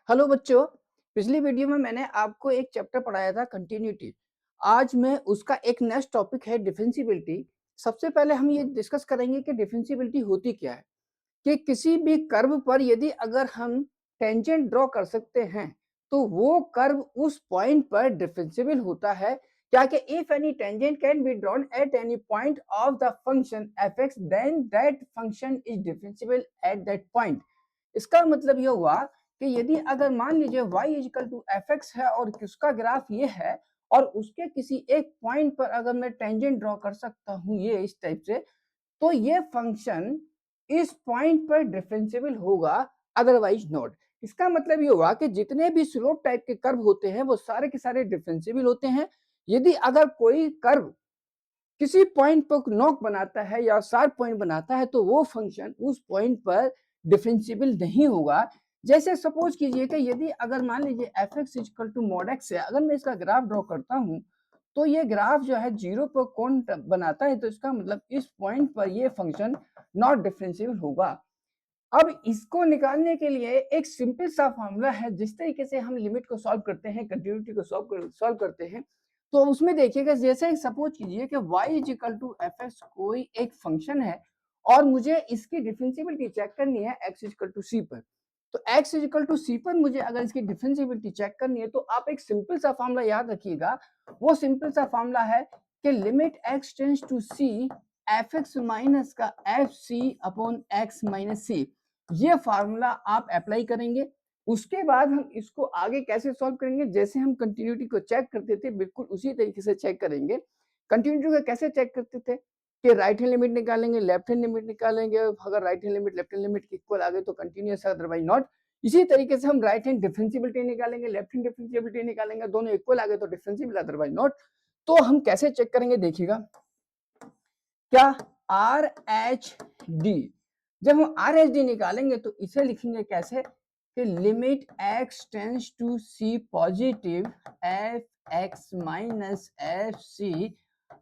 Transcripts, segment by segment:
Hello बच्चों, पिछली video में मैंने आपको एक चैप्टर पढ़ाया था कंटिन्यूटी। आज मैं उसका एक नेक्स्ट टॉपिक है डिफरेंशिएबिलिटी। सबसे पहले हम ये डिस्कस करेंगे कि डिफरेंशिएबिलिटी होती क्या है। कि किसी भी कर्व पर यदि अगर हम टेंजेंट ड्रॉ कर सकते हैं तो वो कर्व उस पॉइंट पर डिफरेंशिएबल होता है। क्या कि if any tangent can be drawn at any point of the function f x then that function is differentiable at that point. इसका मतलब ये हुआ कि यदि अगर मान लीजिए y equal to f x है और उसका ग्राफ ये है और उसके किसी एक पॉइंट पर अगर मैं टेंजेंट ड्रॉ कर सकता हूँ ये इस टाइप से, तो ये फंक्शन इस पॉइंट पर डिफरेंशिएबल होगा, अदरवाइज नॉट। इसका मतलब ये हुआ कि जितने भी स्लोप टाइप के कर्व होते हैं वो सारे के सारे डिफरेंशिएबल होते हैं। यदि अगर कोई कर्व किसी पॉइंट पर नॉक बनाता है या शार्प पॉइंट बनाता है तो वो फंक्शन उस पॉइंट पर डिफरेंशिएबल नहीं होगा। जैसे सपोज कीजिए कि यदि अगर मान लीजिए f x equal to mod x है, अगर मैं इसका ग्राफ ड्रॉ करता हूँ तो ये ग्राफ जो है जीरो पर कौन बनाता है, तो इसका मतलब इस पॉइंट पर ये फंक्शन नॉट डिफरेंशिएबल होगा। अब इसको निकालने के लिए एक सिंपल सा फॉर्मूला है, जिस तरीके से हम लिमिट को सॉल्व करते हैं, कंटिन्यूटी को सॉल्व करते हैं। तो उसमें देखिएगा, जैसे सपोज कीजिए कि y is equal to f x कोई एक फंक्शन है और मुझे इसकी डिफरेंशिएबिलिटी चेक करनी है x इक्वल टू सी पर। तो x इक्वल टू सी पर मुझे अगर इसकी डिफरेंशिएबिलिटी चेक करनी है तो आप एक सिंपल सा फॉर्मूला याद रखिएगा। वो सिंपल सा फॉर्मूला है कि limit x tends to C F x minus का F C upon x minus C. ये फार्मूला आप अप्लाई करेंगे। उसके बाद हम इसको आगे कैसे सॉल्व करेंगे, जैसे हम कंटिन्यूटी को चेक करते थे बिल्कुल उसी तरीके से चेक करेंगे। कंटिन्यूटी को कैसे चेक करते थे कि राइट हैंड लिमिट निकालेंगे, लेफ्ट हैंड लिमिट निकालेंगे, अगर right hand limit left hand limit के इक्वल आ गए तो कंटिन्यूअस है, अदरवाइज नॉट। इसी तरीके से हम राइट हैंड डिफरेंशिएबिलिटी निकालेंगे, लेफ्ट हैंड डिफरेंशिएबिलिटी निकालेंगे, दोनों इक्वल आ गए तो डिफरेंशिएबल, अदरवाइज नॉट। तो हम कैसे चेक करेंगे देखिएगा, क्या आर एच डी, जब हम आर एच डी निकालेंगे तो इसे लिखेंगे कैसे कि limit x tends to C positive F x minus F C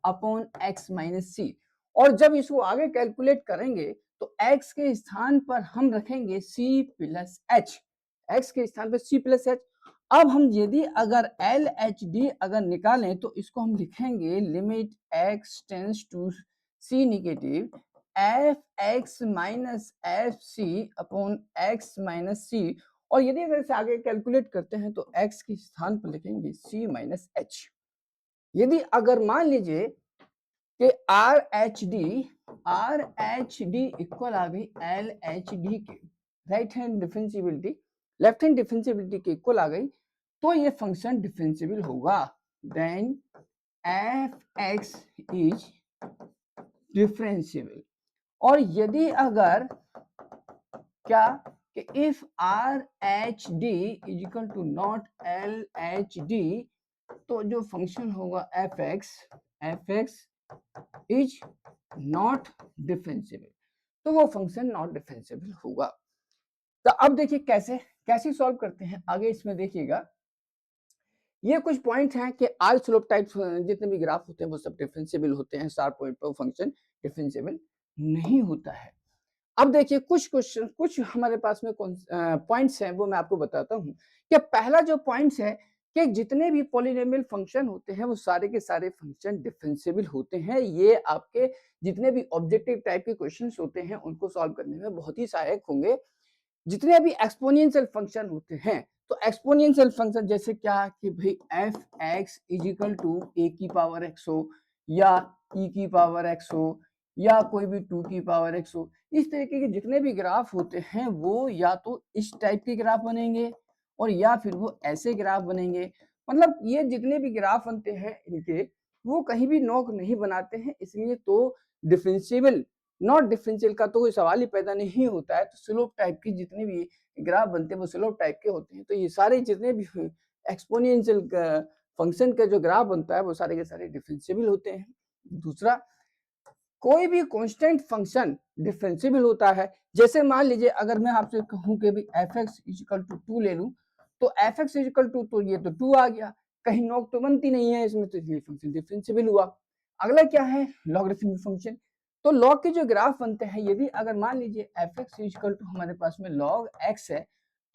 upon x minus C. और जब इसको आगे कैलकुलेट करेंगे तो x के स्थान पर हम रखेंगे c प्लस एच, एक्स के स्थान पर c प्लस एच। अब हम यदि अगर एल एच डी अगर निकालें तो इसको हम लिखेंगे limit x tends to C negative F x minus F C upon x minus C. और यदि अगर इसे आगे कैलकुलेट करते हैं तो x के स्थान पर लिखेंगे c माइनस एच। यदि अगर मान लीजिए कि आर एच डी इक्वल आ गई एल एच डी के, right hand differentiability left hand differentiability के इक्वल आ गई, तो ये फंक्शन डिफरेंशिएबल होगा। Then f x is differentiable. और यदि अगर क्या कि if R H D is equal to not L H D, तो जो फंक्शन होगा f x is not differentiable, तो वो फंक्शन नॉट डिफरेंशिएबल होगा। तो अब देखिए कैसे कैसे सॉल्व करते हैं आगे, इसमें देखिएगा ये कुछ पॉइंट हैं कि आल स्लोप टाइप जितने भी ग्राफ होते हैं वो सब डिफरेंशिएबल होते हैं, शार्प पॉइंट पर फंक्शन डिफरेंशिएबल नहीं होता है। अब देखिए कुछ क्वेश्चन कुछ हमारे पास में पॉइंट्स हैं, वो मैं आपको बताता हूँ कि पहला जो पॉइंट्स है कि जितने भी पॉलिनोमियल फंक्शन होते हैं वो सारे के सारे फंक्शन डिफरेंशिएबल होते हैं। ये आपके जितने भी ऑब्जेक्टिव टाइप के क्वेश्चंस होते हैं उनको सॉल्व करने में बहुत ही सहायक होंगे। जितने भी एक्सपोनेंशियल फंक्शन होते हैं, तो एक्सपोनेंशियल फंक्शन जैसे क्या कि भाई F x is equal to A की पावर एक्स हो या ई की पावर एक्स हो या कोई भी टू की पावर एक्स हो, इस तरीके के जितने भी ग्राफ होते हैं वो या तो इस टाइप के ग्राफ बनेंगे और या फिर वो ऐसे ग्राफ बनेंगे। मतलब ये जितने भी ग्राफ बनते हैं इनके वो कहीं भी नोक नहीं बनाते हैं, इसलिए तो डिफरेंशिएबल नॉट डिफरेंशियल का तो कोई सवाल ही पैदा नहीं होता है। तो स्लोप टाइप की जितने भी ग्राफ बनते हैं वो स्लोप टाइप के होते हैं। तो ये सारे जितने भी एक्सपोनेंशियल फंक्शन का जो ग्राफ बनता है वो सारे के सारे डिफरेंशिएबल होते हैं। दूसरा, कोई भी कांस्टेंट फंक्शन डिफरेंशिएबल होता है। जैसे मान लीजिए अगर मैं आपसे कहूं कि भाई एफ एक्स इक्वल टू 2 ले लूं, तो एफ एक्स इक्वल टू, तो ये तो 2 आ गया, कहीं नोक तो बनती नहीं है इसमें, तो इसलिए फंक्शन डिफरेंशिएबल हुआ। अगला क्या है, लॉगरिथमिक फंक्शन। तो लॉग के जो ग्राफ बनते हैं, यदि अगर मान लीजिए एफ एक्स इक्वल टू हमारे पास में लॉग एक्स है,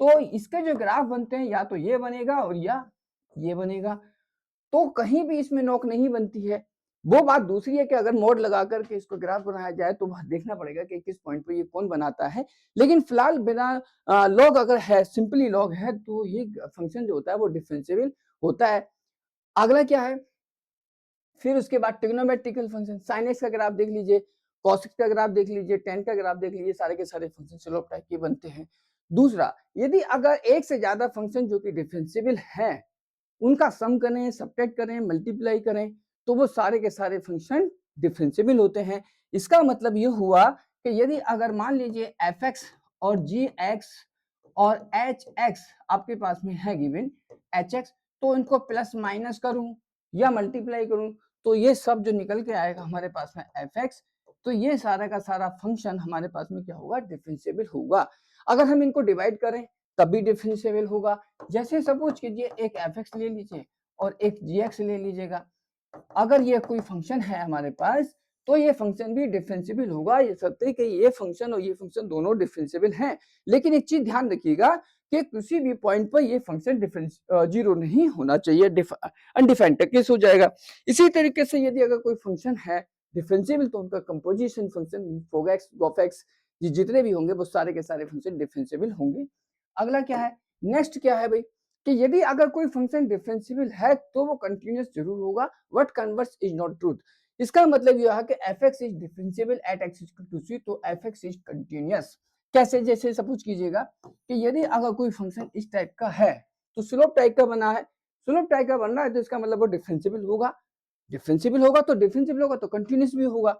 तो इसके जो ग्राफ बनते हैं या तो ये बनेगा और या ये बनेगा, तो कहीं भी इसमें नोक नहीं बनती है। वो बात दूसरी है कि अगर मोड लगा करके इसको ग्राफ बनाया जाए तो वह देखना पड़ेगा कि किस पॉइंट पे ये कौन बनाता है। लेकिन फिलहाल बिना लॉग अगर है, सिंपली लॉग है, तो ये फंक्शन जो होता है वो डिफरेंशिएबल होता है। अगला क्या है, फिर उसके बाद ट्रिग्नोमेट्रिकल फंक्शन, sin x का ग्राफ देख लीजिए, cos x का ग्राफ देख लीजिए, tan का ग्राफ देख लीजिए, सारे के सारे फंक्शन स्लोप टाइप के बनते हैं। दूसरा, यदि अगर एक से ज्यादा फंक्शन जो कि डिफरेंशिएबल हैं, उनका सम करें, सब्ट्रैक्ट करें, मल्टीप्लाई करें, तो वो सारे के सारे फंक्शन डिफरेंशिएबल होते हैं। इसका मतलब ये हुआ कि यदि अगर मान लीजिए f(x) और g(x) और h(x) आपके पास में है गिवन hx, तो इनको प्लस माइनस करूं या मल्टीप्लाई करूं, तो ये सब जो निकल के आएगा हमारे पास में f(x), तो ये सारा का सारा फंक्शन हमारे पास में क्या होगा, डिफरेंशिएबल होगा। अगर हम इनको डिवाइड करें तब भी डिफरेंशिएबल होगा। जैसे सपोज कीजिए एक f(x) ले लीजिए और एक g(x) ले लीजिएगा, अगर ये कोई फंक्शन है हमारे पास, तो ये फंक्शन भी डिफरेंशिएबल होगा। ये सत्य कि ये फंक्शन और ये फंक्शन दोनों डिफरेंशिएबल हैं, लेकिन एक चीज ध्यान रखिएगा कि किसी भी पॉइंट पर ये फंक्शन जीरो नहीं होना चाहिए, अनडिफाइंड केस हो जाएगा। इसी तरीके से यदि अगर कोई फंक्शन है डिफरेंशिएबल, तो उनका कंपोजिशन फंक्शन फोगेक्स, गोफेक्स, जितने भी होंगे वो सारे के सारे फंक्शन डिफरेंशिएबल होंगे। अगला क्या है, नेक्स्ट क्या है भाई, कि यदि अगर कोई फंक्शन डिफरेंशिएबल है तो वो कंटीन्यूअस जरूर होगा, but converse is not truth. इसका मतलब यह है कि f(x) is differentiable eight x = c, तो f(x) इज कंटीन्यूअस। कैसे, जैसे सपोज कीजिएगा कि यदि अगर कोई फंक्शन इस टाइप का है तो स्लोप टाइप का बना है, स्लोप टाइप का बन रहा है, तो इसका मतलब वो डिफरेंशिएबल होगा, डिफरेंशिएबल होगा तो डिफरेंशिएबल होगा तो कंटीन्यूअस भी होगा।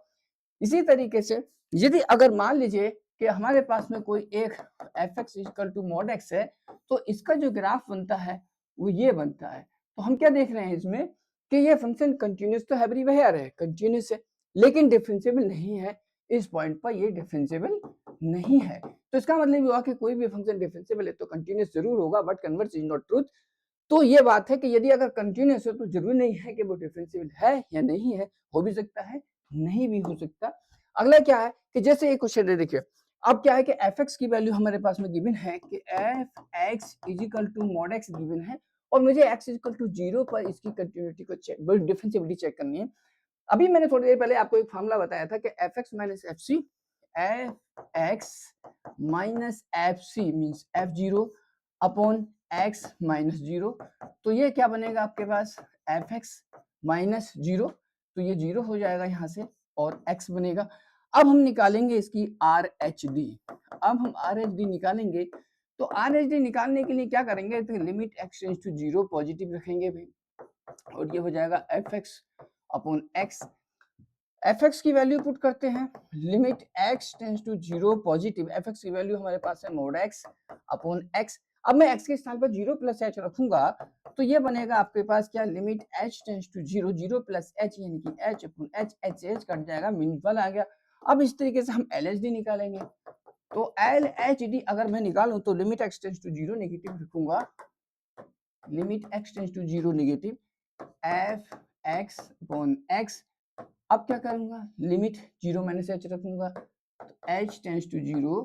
इसी तरीके से यदि अगर मान लीजिए कि हमारे पास में कोई एक f(x) = mod x है, तो इसका जो ग्राफ बनता है वो ये बनता है। तो हम क्या देख रहे हैं इसमें कि ये फंक्शन कंटिन्यूअस तो एवरीवेयर है, कंटिन्यूअस है, लेकिन डिफरेंशिएबल नहीं है। इस पॉइंट पर ये डिफरेंशिएबल नहीं है, तो इसका मतलब ये हुआ कि कोई भी फंक्शन डिफरेंशिएबल है तो कंटिन्यूअस जरूर होगा, but converge is not truth. तो ये बात है कि यदि अगर कंटिन्यूअस है तो जरूरी नहीं है कि वो डिफरेंशिएबल है या नहीं है, हो भी सकता है, नहीं भी हो सकता। अगला क्या है कि जैसे एक क्वेश्चन है, देखिए अब क्या है कि f(x) की वैल्यू हमारे पास में गिवन है कि f(x) = mod x गिवन है, और मुझे x = 0 पर इसकी कंटिन्यूटी को चेक, डिफरेंशिएबिलिटी चेक करनी है। अभी मैंने थोड़ी देर पहले आपको एक फार्मूला बताया था कि f(x - fc), f(x - fc) means f0 upon x - 0, तो ये क्या बनेगा आपके पास f(x - 0), तो ये 0 हो जाएगा यहाँ से और x बनेगा। अब हम निकालेंगे इसकी RHD। अब हम RHD निकालेंगे, तो RHD निकालने के लिए क्या करेंगे, तो limit x tends to 0 positive रखेंगे भाई, और ये हो जाएगा f(x) अपॉन x। f(x) की वैल्यू पुट करते हैं, limit x tends to 0 positive, f(x) की वैल्यू हमारे पास है mod x अपॉन x। अब मैं x के स्थान पर 0 + h रखूंगा, तो ये बनेगा आपके पास क्या, limit h tends to 0, 0 + h यानी कि h upon h, h cut जाएगा, मीनिंगफुल आ गया। अब इस तरीके से हम LHD निकालेंगे, तो LHD अगर मैं निकालूं तो limit x tends to 0 negative रखूंगा, limit x tends to 0 negative, f(x) upon x। अब क्या करूंगा, लिमिट 0 - h रखूंगा, तो h टेंड्स टू 0,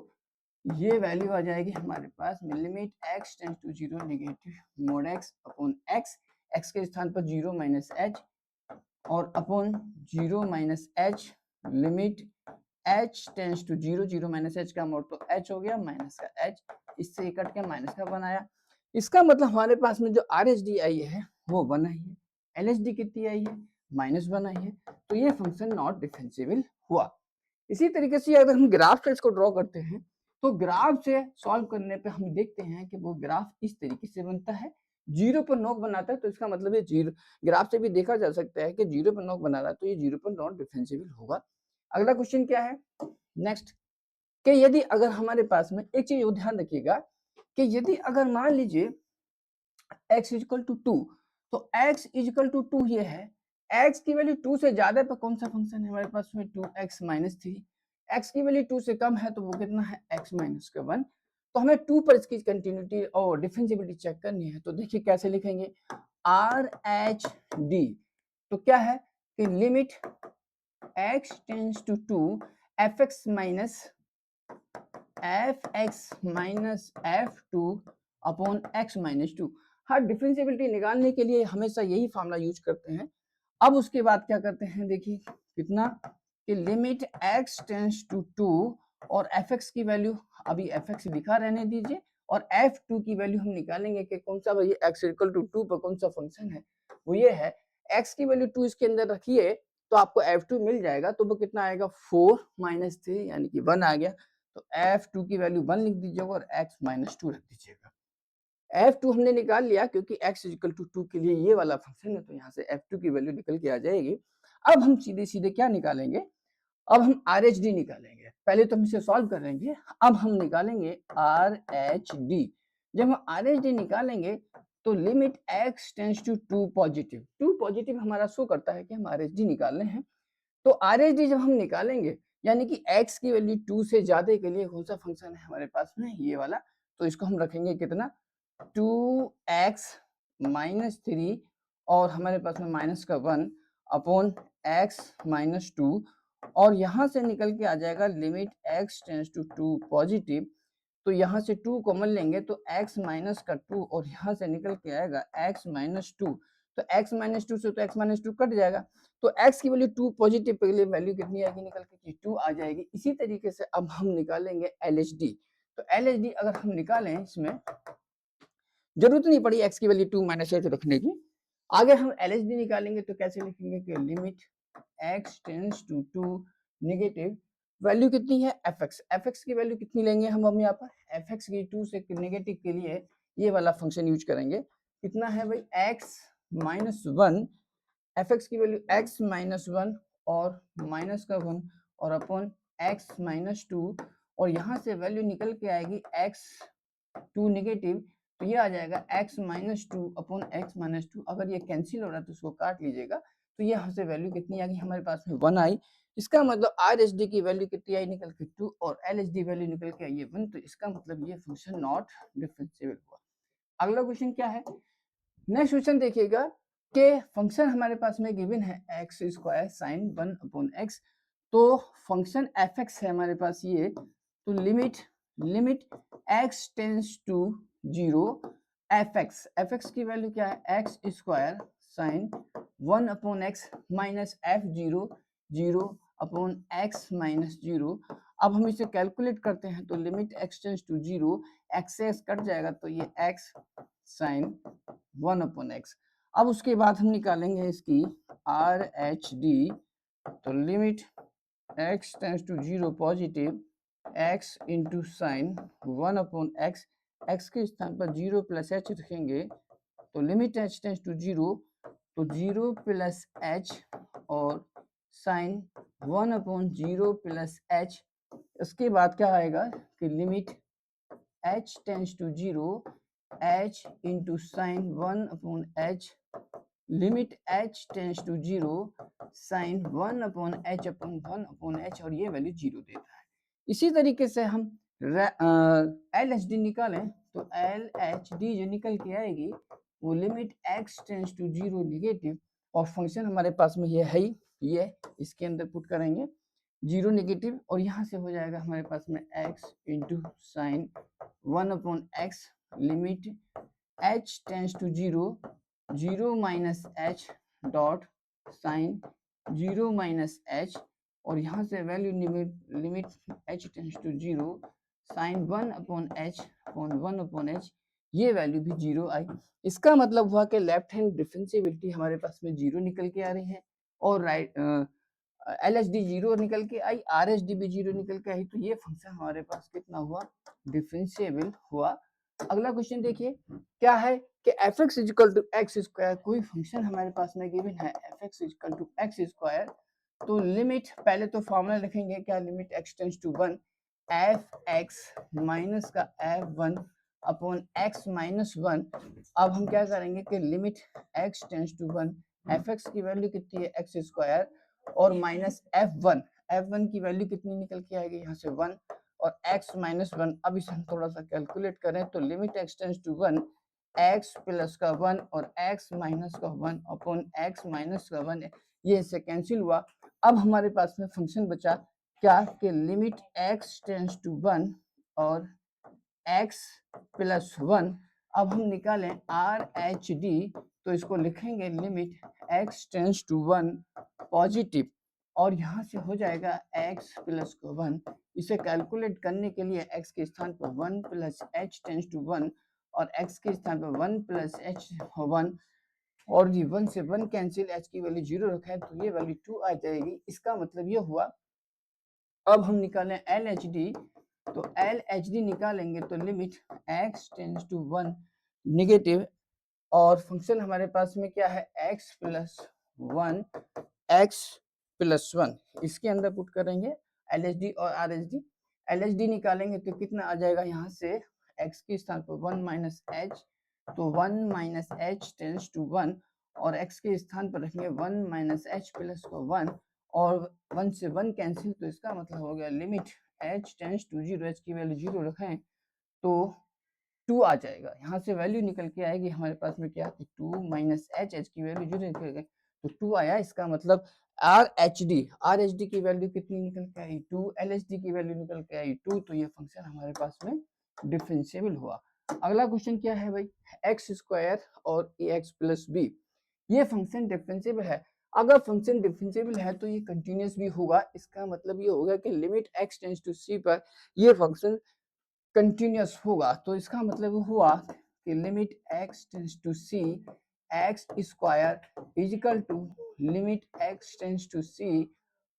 ये वैल्यू आ जाएगी हमारे पास में limit x tends to 0 negative mod x upon x, x के स्थान पर 0 - h और upon 0 - h, limit h tends to 0, 0 - h का मोड तो h हो गया, माइनस का h, इससे कट के माइनस का बनाया। इसका मतलब हमारे पास में जो RHD आई है वो 1 आई है, LHD कितनी आई है, -1 आई है, तो ये फंक्शन नॉट डिफरेंशिएबल हुआ। इसी तरीके से अगर हम ग्राफ से इसको ड्रॉ करते हैं, तो ग्राफ से सॉल्व करने पे हम देखते हैं कि वो ग्राफ इस तरीके से बनता है, 0 पर नोक बनाता है, तो इसका मतलब ये 0, ग्राफ से भी देखा जा सकता है कि 0 पर नोक बना रहा है, तो ये 0 पर नॉट डिफरेंशिएबल होगा। अगला क्वेश्चन क्या है, नेक्स्ट, कि यदि अगर हमारे पास में एक चीज ध्यान रखिएगा कि यदि अगर मान लीजिए x = 2, तो x = 2 ये है, x की वैल्यू 2 से ज्यादा पर कौन सा फंक्शन है हमारे पास में, 2x - 3, x की वैल्यू 2 से कम है तो वो कितना है, x - 1। तो हमें 2 पर इसकी कंटिन्यूटी और डिफरेंशिएबिलिटी चेक करनी है, तो देखिए कैसे लिखेंगे, RHD, तो क्या है कि limit x tends to 2, f(x - f x minus f two upon x minus two. हाँ, डिफरेंशिएबिलिटी निकालने के लिए हमेशा यही फॉर्मूला यूज करते हैं। अब उसके बाद क्या करते हैं, देखिए कितना कि लिमिट x टेंस टू 2 और fx की वैल्यू अभी fx लिखा रहने दीजिए और f2 की वैल्यू हम निकालेंगे कि कौन सा भाई x इक्वल टू 2 पर कौन सा फंक्शन है, वो ये है x की वैल्यू 2 इसके अंदर रखिए तो आपको f2 मिल जाएगा, तो वो कितना आएगा 4 माइनस 3 यानी कि 1 आ गया, तो f2 की वैल्यू 1 लिख दीजिएगा और x माइनस 2 रख दीजिएगा। f2 हमने निकाल लिया क्योंकि x इक्वल टू 2 के लिए ये वाला फंक्शन है, तो यहाँ से f2 की वैल्यू निकल के आ जाएगी। अब हम सीधे सीधे क्या निकालेंगे, अब हम RHD निकालेंगे। पहले तो हम इसे सॉल्व करेंगे, अब हम निकालेंगे RHD। जब हम RHD निकालेंगे तो limit x tends to 2 positive, 2 positive हमारा शो करता है कि हम RHD निकालने हैं। तो RHD जब हम निकालेंगे यानी कि x की वैल्यू 2 से ज्यादा के लिए कौन सा फंक्शन है हमारे पास में, ये वाला, तो इसको हम रखेंगे कितना 2x माइनस 3 और हमारे पास में माइनस का 1 अपॉन x माइनस 2 और यहाँ से निकल के आ जाएगा limit x tends to 2 positive, तो यहाँ से 2 कॉमन लेंगे तो x माइनस का 2 और यहाँ से निकल के आएगा x माइनस 2, तो x माइनस 2 से तो x माइनस 2 कट जाएगा, तो x की वैल्यू 2 पॉजिटिव के लिए वैल्यू कितनी आएगी निकल के 2 आ जाएगी। इसी तरीके से अब हम निकालेंगे LHD, तो LHD अगर हम निकालें इसमें जरूरत नहीं पड़ी x की वैल्यू 2 माइनस 8 रखने की, आगे हम LHD निकालेंगे तो कैसे लिखेंगे कि limit x tends to 2 negative value कितनी है fx, fx की वैल्यू कितनी लेंगे हम यहाँ पर fx की 2 से नेगेटिव के लिए ये वाला फंक्शन यूज करेंगे, कितना है भाई x माइनस 1, fx की वैल्यू x माइनस 1 और माइनस का 1 और अपॉन x माइनस 2 और यहाँ से वैल्यू निकल के आएगी x 2 नेगेटिव, तो ये आ जाएगा x minus 2 upon x minus 2, अगर ये कैंसिल हो रहा है तो उसको काट लीजिएगा, तो ये यहाँ से वैल्यू कितनी आ गई हमारे पास में 1 आई। इसका मतलब RHD की वैल्यू कितनी आई निकल के 2 और LHD वैल्यू निकल के आई है 1, तो इसका मतलब ये फंक्शन नॉट डिफरेंशिएबल हुआ। अगला क्वेश्चन क्या है, नेक्स्ट क्वेश्चन देखिएगा कि फंक्शन हमारे पास में गिवन है x square sine 1 upon x, तो फंक्शन एफ एक्स है हमारे पास ये, तो limit limit x tends to 0 f x की वैल्यू क्या है x square sine 1 upon x minus f 0 0 upon x minus 0। अब हम इसे कैलकुलेट करते हैं तो limit x tends to 0 x से कट जाएगा तो ये एक्स साइन 1 अपॉन एक्स। अब उसके बाद हम निकालेंगे इसकी RHD, तो limit x tends to 0 positive x into sine 1 upon x, x के स्थान पर 0 प्लस एच रखेंगे तो लिमिट h टेंस टू 0, तो 0 प्लस एच और साइन 1 अपॉन 0 प्लस एच, इसके बाद क्या आएगा कि limit h tends to 0 h into sine 1 upon h, limit h tends to 0 sine 1 upon h upon 1 upon h और ये वैल्यू 0 देता है। इसी तरीके से हम LHD निकालें तो LHD जो निकल के आएगी वो limit x tends to 0 negative और फंक्शन हमारे पास में ये है ही, ये इसके अंदर पुट करेंगे 0 नेगेटिव और यहाँ से हो जाएगा हमारे पास में x into sine 1 upon x, limit h tends to 0 0 minus h dot sine 0 minus h और यहाँ से value limit h tends to 0 sine 1 upon h upon 1 upon h, ये वैल्यू भी 0 आई। इसका मतलब हुआ कि लेफ्ट हैंड डिफरेंशिएबिलिटी हमारे पास में 0 निकल के आ रही है और राइट LHD 0 निकल के आई, RHD भी 0 निकल के आई, तो ये फंक्शन हमारे पास कितना हुआ डिफरेंशिएबल हुआ। अगला क्वेश्चन देखिए क्या है कि f x equal to x square, कोई फंक्शन हमारे पास में गिवन है f x equal to x square, तो लिमिट पहले तो फॉर्मूला लिखेंगे क्या, limit x tends to 1 f x minus का एफ 1 अपॉन एक्स माइनस 1। अब हम क्या करेंगे कि limit x tends to 1 f x की वैल्यू कितनी है एक्स स्क्वायर और माइनस f1 की वैल्यू कितनी निकल के आएगी यहाँ से 1 और x माइनस 1। अब इसे हम थोड़ा सा कैलकुलेट करें तो limit x tends to 1 x plus का 1 और x माइनस का 1 अपॉन x माइनस का 1, ये इससे कैंसिल हुआ। अब हमारे पास में फंक्शन बचा क्या कि लिमिट x टेंस टू 1 और x प्लस 1। अब हम निकालें आर एच डी, तो इसको लिखेंगे limit x tends to 1 positive, और यहाँ से हो जाएगा x प्लस 1। इसे कैलकुलेट करने के लिए x के स्थान पर 1 प्लस एच टेंस टू 1 और x के स्थान पर 1 प्लस एच 1, और ये 1 से 1 कैंसिल, h की वैल्यू 0 रखा है तो ये वैल्यू 2 आ जाएगी। इसका मतलब ये हुआ। अब हम निकालें एल एच डी, तो एल एच डी निकालेंगे तो limit x tends to 1 negative, और फंक्शन हमारे पास में क्या है x प्लस 1, x प्लस 1, इसके अंदर पुट करेंगे एल एच डी और are H D. L H D निकालेंगे तो कितना आ जाएगा, यहाँ से x के स्थान पर 1 माइनस एच, तो 1 माइनस एच टेंस टू 1, और x के स्थान पर रखेंगे 1 माइनस एच प्लस 1, और 1 से 1 कैंसिल, तो इसका मतलब हो गया limit h tends to 0, h की वैल्यू 0 रखें तो 2 आ जाएगा। यहाँ से वैल्यू निकल के आएगी हमारे पास में क्या, 2 माइनस एच, एच की वैल्यू 0 निकल गई तो 2 आया। इसका मतलब आर एच डी की वैल्यू कितनी निकल के आई, 2, एल एच डी की वैल्यू निकल के आई 2, तो ये फंक्शन हमारे पास में डिफरेंशिएबल हुआ। अगला क्वेश्चन क्या है भाई, एक्स स्क्वायर और ए एक्स प्लस बी, ये फंक्शन डिफरेंशिएबल है। अगर फंक्शन डिफरेंशिएबल है तो ये कंटिन्यूस भी होगा। इसका मतलब ये होगा कि limit x tends to c पर ये फंक्शन कंटिन्यूस होगा। तो इसका मतलब हुआ कि limit x tends to c x square equal to limit x tends to c,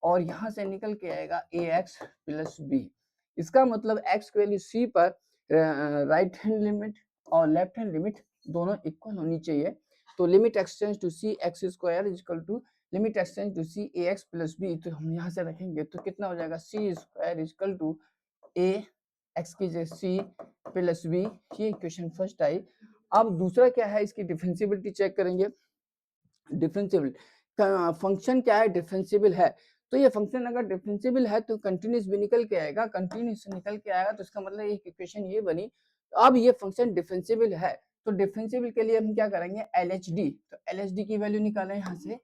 और यहाँ से निकल के आएगा ax प्लस बी। इसका मतलब x की वैल्यू c पर राइट हैंड लिमिट और लेफ्ट हैंड लिमिट दोनों इक्वल होनी चाहिए। तो limit x tends to c x square equal to limit x tends to c ax plus b, तो हम यहाँ से रखेंगे तो कितना हो जाएगा, c square equal to a x की जगह c प्लस b। ये इक्वेशन फर्स्ट आई। अब दूसरा क्या है, इसकी डिफरेंशिएबिलिटी चेक करेंगे। डिफरेंशिएबल फंक्शन क्या है, डिफरेंशिएबल है, तो ये फंक्शन अगर डिफरेंशिएबल है तो कंटिन्यूस भी निकल के आएगा, कंटिन्यूस निकल के आएगा तो इसका मतलब एक इक्वेशन ये बनी। तो अब ये फंक्शन डिफरेंशिएबल है, तो डिफरेंशिएबल के लिए हम क्या करेंगे, एल एच डी, तो एल एच डी की वैल्यू निकालें यहाँ से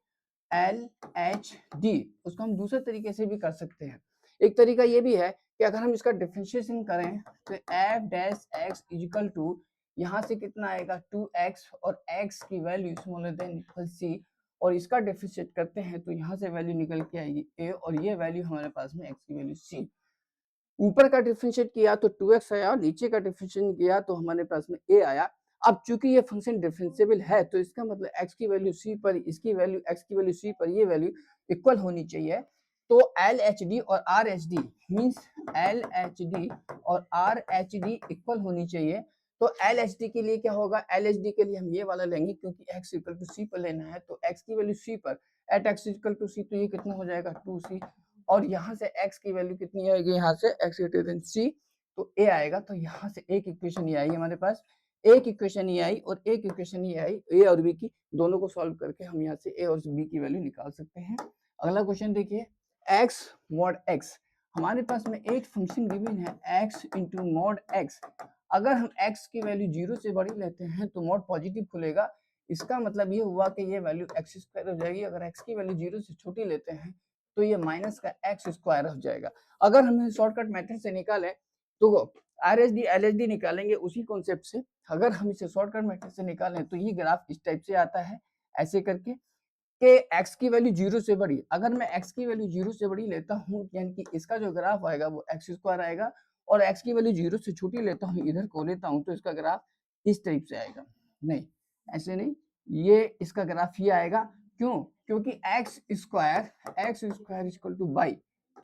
एल एच डी। उसको हम दूसरे तरीके से भी कर सकते हैं। एक तरीका ये भी है कि अगर हम इसका डिफरेंशिएशन करें तो f dash x equal to, यहाँ से कितना आएगा 2x, और x की वैल्यू स्मॉलर देन इक्वल c, और इसका डिफरेंशिएट करते हैं तो यहाँ से वैल्यू निकल के आएगी a, और ये वैल्यू हमारे पास में x की वैल्यू c। ऊपर का डिफरेंशिएट किया तो 2x आया, नीचे का डिफरेंशिएट किया तो हमारे पास में a आया। अब चूंकि ये फंक्शन डिफरेंशिएबल है तो इसका मतलब x की वैल्यू c पर, इसकी वैल्यू x की वैल्यू c पर, ये वैल्यू इक्वल होनी चाहिए। तो एल एच डी और are H D means L H D और आर एच डी इक्वल होनी चाहिए। तो एल एच डी के लिए क्या होगा, एल एच डी के लिए हम ये वाला लेंगे क्योंकि x इक्वल टू c पर लेना है, तो x की वैल्यू c पर at x equal to c, तो ये कितना हो जाएगा 2c, और यहाँ से x की वैल्यू कितनी आएगी, यहाँ से x ग्रेटर देन c, तो a आएगा। तो यहाँ से एक इक्वेशन ये आई हमारे पास, एक इक्वेशन ये आई और एक इक्वेशन ये आई, a और b की, दोनों को सॉल्व करके हम यहाँ से a और b की वैल्यू निकाल सकते हैं। अगला क्वेश्चन देखिए, x मॉड x, हमारे पास में एक फंक्शन गिवन है x इंटू मॉड x। अगर हम x की वैल्यू 0 से बड़ी लेते हैं तो मॉड पॉजिटिव खुलेगा। इसका मतलब ये हुआ कि ये वैल्यू x स्क्वायर हो जाएगी। अगर x की वैल्यू 0 से छोटी लेते हैं तो ये माइनस का एक्स स्क्वायर हो जाएगा। अगर हम शॉर्टकट मेथड से निकालें तो are H D L H D निकालेंगे उसी कॉन्सेप्ट से। अगर हम इसे शॉर्टकट मेथड से निकालें तो ये ग्राफ इस टाइप से आता है, ऐसे करके कि x की वैल्यू 0 से बड़ी। अगर मैं x की वैल्यू 0 से बड़ी लेता हूँ यानी कि इसका जो ग्राफ आएगा वो एक्स स्क्वायर आएगा, और x की वैल्यू 0 से छोटी लेता हूँ, इधर को लेता हूँ, तो इसका ग्राफ इस टाइप से आएगा। नहीं, ऐसे नहीं, ये इसका ग्राफ ये आएगा। क्यों? क्योंकि x square equal two by,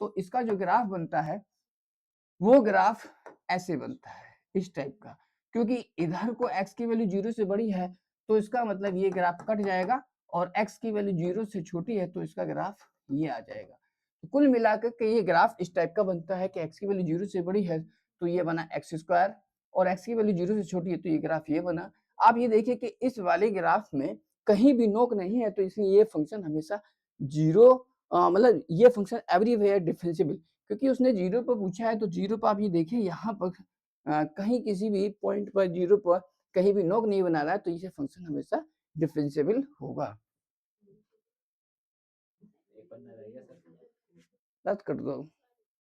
तो इसका जो ग्राफ बनता है वो ग्राफ ऐसे बनता है, इस टाइप का। क्योंकि इधर को x की वैल्यू 0 से बड़ी है तो इसका मतलब ये ग्राफ कट जाएगा, और x की वैल्यू 0 से छोटी है तो इसका ग्राफ ये आ जाएगा। तो कुल मिलाकर के ये ग्राफ इस टाइप का बनता है कि x की वैल्यू 0 से बड़ी है तो ये बना एक्स स्क्वायर, और x की वैल्यू 0 से छोटी है तो ये ग्राफ ये बना। आप ये देखिए कि इस वाले ग्राफ में कहीं भी नोक नहीं है, तो इसलिए ये फंक्शन हमेशा जीरो, मतलब ये फंक्शन एवरीवेयर डिफरेंशिएबल, क्योंकि उसने 0 पर पूछा है। तो 0 पर आप ये देखिए यहाँ पर कहीं किसी भी पॉइंट पर 0 पर कहीं भी नोक नहीं बना रहा है, तो ये फंक्शन हमेशा डिफरेंशिएबल होगा। रद्द कर दो।